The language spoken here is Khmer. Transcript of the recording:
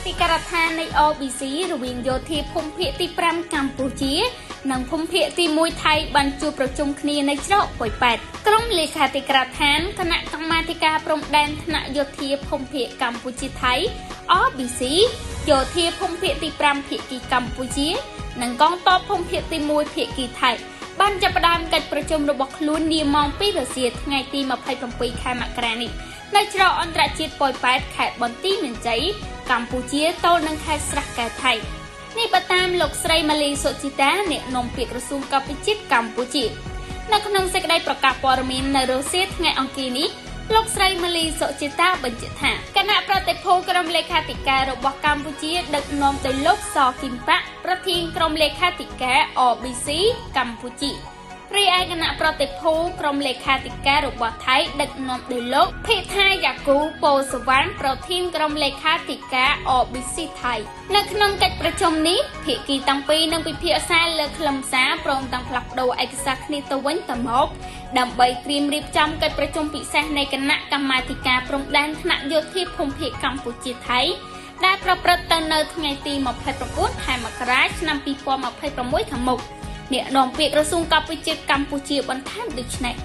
តិការដ្ឋាននៃ OBC រវាងយោធាភូមិភាគទី5កម្ពុជានិងភូមិភាគទី1ថៃបានជួបប្រជុំគ្នានៅច្រកប៉ោយប៉ែតក្រុមលេខាធិការដ្ឋានគណៈកម្មាធិការព្រំដែនថ្នាក់យោធាភូមិភាគកម្ពុជាថៃ OBC យោធាភូមិភាគទី5ភាគីកម្ពុជានិងកងទ័ពភូមិភាគទី1ភាគីថៃបានចាប់ផ្ដើមកិច្ចប្រជុំរបស់ខ្លួននាម៉ោង 2 រសៀលថ្ងៃទី 27 ខែមករានេះនៅច្រកអន្តរជាតិប៉ោយប៉ែតខេត្តបន្ទាយមានជ័យកម្ពុជាទល់នឹងខេត្តស្រះកែវថៃនេះបើតាមលោកស្រីម៉ាលីសុជីតាអ្នកនាំពាក្យក្រសួងកពិជាតិកម្ពុជានៅក្នុងសេចក្តីប្រកាសព័ត៌មាននៅរសៀលថ្ងៃអង្គារនេះលោកស្រីម៉ាលីសុជីតាបញ្ជាក់ថាគណៈប្រតិភូក្រុមលេខាធិការរបស់កម្ពុជាដឹកនាំដោយលោកសគីមប៉ាប្រធានក្រុមលេខាធិការ OBC កម្ពុជារីឯគណៈប្រតិភូក្រុមលេខាធិការរបស់ថៃដឹកនាំដោយលោកភេថាយ៉ាគូប៉ូសវណ្ណប្រធានក្រុមលេខាធិការ OBC ថៃនៅក្នុងកិច្ចប្រជុំនេះភាគីទាំងពីរនឹងពិភាក្សាលើខ្លឹមសារព្រមទាំងផ្លាស់ប្ដូរឯកសារគ្នាទៅវិញទៅមកដើម្បីត្រៀមរៀបចំកិច្ចប្រជុំពិសេសនៃគណៈកម្មាធិការព្រំដែនថ្នាក់យោធាភូមិភាគកម្ពុជាថៃដែលប្រព្រឹត្តទៅនៅថ្ងៃទី29ខែមករាឆ្នាំ 2026 ខាងមុខអ្នកនាំពាក្យក្រសួងកពិជាតិកម្ពុជាបន្ថែមដូចនេះ